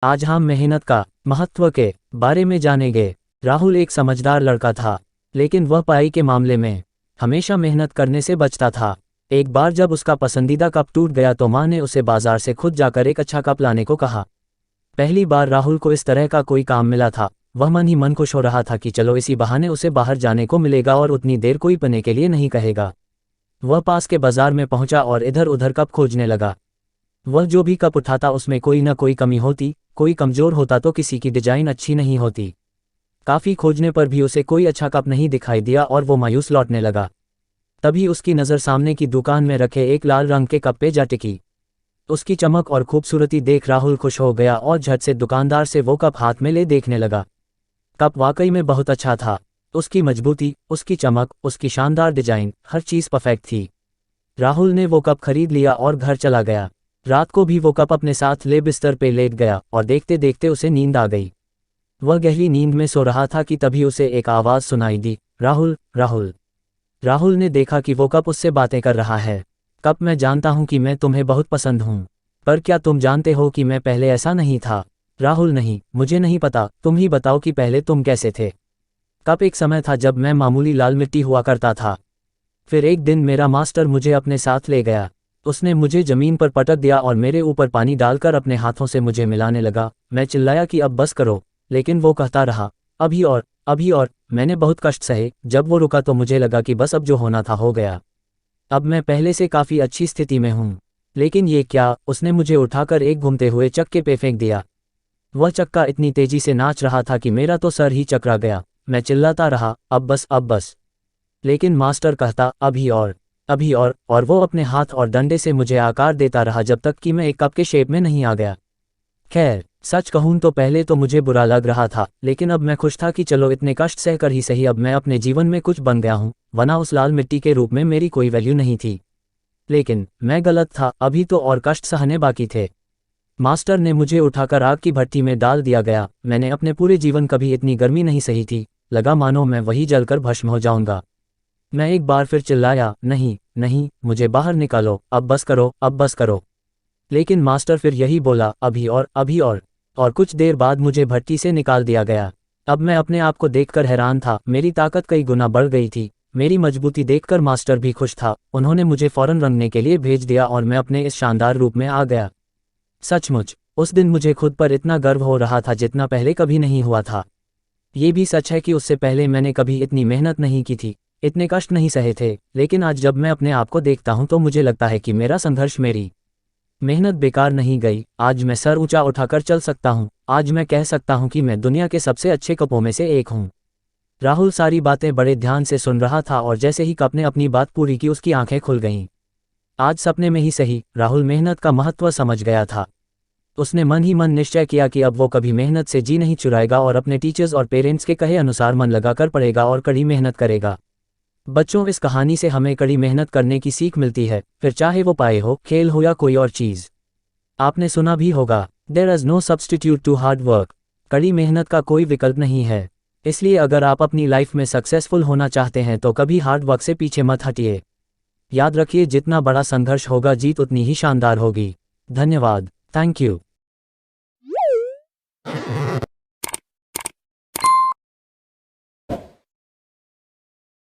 आज हम मेहनत का महत्व के बारे में जानेंगे। राहुल एक समझदार लड़का था, लेकिन वह पढ़ाई के मामले में हमेशा मेहनत करने से बचता था। एक बार जब उसका पसंदीदा कप टूट गया तो माँ ने उसे बाजार से खुद जाकर एक अच्छा कप लाने को कहा। पहली बार राहुल को इस तरह का कोई काम मिला था। वह मन ही मन खुश हो रहा था कि चलो इसी बहाने उसे बाहर जाने को मिलेगा और उतनी देर कोई पीने के लिए नहीं कहेगा। वह पास के बाजार में पहुंचा और इधर उधर कप खोजने लगा। वह जो भी कप उठाता उसमें कोई न कोई कमी होती, कोई कमजोर होता तो किसी की डिजाइन अच्छी नहीं होती। काफी खोजने पर भी उसे कोई अच्छा कप नहीं दिखाई दिया और वो मायूस लौटने लगा। तभी उसकी नज़र सामने की दुकान में रखे एक लाल रंग के कप पे जा टिकी। उसकी चमक और खूबसूरती देख राहुल खुश हो गया और झट से दुकानदार से वो कप हाथ में ले देखने लगा। कप वाकई में बहुत अच्छा था। उसकी मजबूती, उसकी चमक, उसकी शानदार डिजाइन, हर चीज़ परफेक्ट थी। राहुल ने वो कप खरीद लिया और घर चला गया। रात को भी वो कप अपने साथ ले बिस्तर पे लेट गया और देखते देखते उसे नींद आ गई। वह गहरी नींद में सो रहा था कि तभी उसे एक आवाज़ सुनाई दी, राहुल, राहुल। राहुल ने देखा कि वो कप उससे बातें कर रहा है। कप, मैं जानता हूँ कि मैं तुम्हें बहुत पसंद हूँ, पर क्या तुम जानते हो कि मैं पहले ऐसा नहीं था? राहुल, नहीं, मुझे नहीं पता, तुम ही बताओ कि पहले तुम कैसे थे। कप, एक समय था जब मैं मामूली लाल मिट्टी हुआ करता था। फिर एक दिन मेरा मास्टर मुझे अपने साथ ले गया। उसने मुझे जमीन पर पटक दिया और मेरे ऊपर पानी डालकर अपने हाथों से मुझे मिलाने लगा। मैं चिल्लाया कि अब बस करो, लेकिन वो कहता रहा, अभी और, अभी और। मैंने बहुत कष्ट सहे। जब वो रुका तो मुझे लगा कि बस अब जो होना था हो गया। अब मैं पहले से काफ़ी अच्छी स्थिति में हूँ। लेकिन ये क्या? उसने मुझे उठाकर एक घूमते हुए चक्के पे फेंक दिया। वह चक्का इतनी तेजी से नाच रहा था कि मेरा तो सर ही चकरा गया। मैं चिल्लाता रहा, अब बस, अब बस। लेकिन मास्टर कहता, अभी और, अभी और वो अपने हाथ और डंडे से मुझे आकार देता रहा जब तक कि मैं एक कप के शेप में नहीं आ गया। खैर, सच कहूँ तो पहले तो मुझे बुरा लग रहा था, लेकिन अब मैं खुश था कि चलो इतने कष्ट सहकर ही सही अब मैं अपने जीवन में कुछ बन गया हूँ, वरना उस लाल मिट्टी के रूप में मेरी कोई वैल्यू नहीं थी। लेकिन मैं गलत था, अभी तो और कष्ट सहने बाकी थे। मास्टर ने मुझे उठाकर आग की भट्टी में डाल दिया गया। मैंने अपने पूरे जीवन कभी इतनी गर्मी नहीं सही थी। लगा मानो मैं वही जलकर भस्म हो जाऊंगा। मैं एक बार फिर चिल्लाया, नहीं, नहीं, मुझे बाहर निकालो, अब बस करो, अब बस करो। लेकिन मास्टर फिर यही बोला, अभी और, अभी और कुछ देर बाद मुझे भट्टी से निकाल दिया गया। अब मैं अपने आप को देखकर हैरान था। मेरी ताकत कई गुना बढ़ गई थी। मेरी मजबूती देखकर मास्टर भी खुश था। उन्होंने मुझे फौरन रंगने के लिए भेज दिया और मैं अपने इस शानदार रूप में आ गया। सचमुच उस दिन मुझे खुद पर इतना गर्व हो रहा था जितना पहले कभी नहीं हुआ था। ये भी सच है कि उससे पहले मैंने कभी इतनी मेहनत नहीं की थी, इतने कष्ट नहीं सहे थे। लेकिन आज जब मैं अपने आप को देखता हूँ तो मुझे लगता है कि मेरा संघर्ष, मेरी मेहनत बेकार नहीं गई। आज मैं सर ऊंचा उठाकर चल सकता हूँ। आज मैं कह सकता हूँ कि मैं दुनिया के सबसे अच्छे कपों में से एक हूँ। राहुल सारी बातें बड़े ध्यान से सुन रहा था और जैसे ही कप ने अपनी बात पूरी की उसकी आंखें खुल गईं। आज सपने में ही सही, राहुल मेहनत का महत्व समझ गया था। उसने मन ही मन निश्चय किया कि अब वो कभी मेहनत से जी नहीं चुराएगा और अपने टीचर्स और पेरेंट्स के कहे अनुसार मन लगाकर पढ़ेगा और कड़ी मेहनत करेगा। बच्चों, इस कहानी से हमें कड़ी मेहनत करने की सीख मिलती है, फिर चाहे वो पढ़ाई हो, खेल हो या कोई और चीज़। आपने सुना भी होगा, there is no substitute to hard work. कड़ी मेहनत का कोई विकल्प नहीं है। इसलिए अगर आप अपनी लाइफ में सक्सेसफुल होना चाहते हैं तो कभी हार्ड वर्क से पीछे मत हटिए। याद रखिए, जितना बड़ा संघर्ष होगा जीत उतनी ही शानदार होगी। धन्यवाद। Thank you.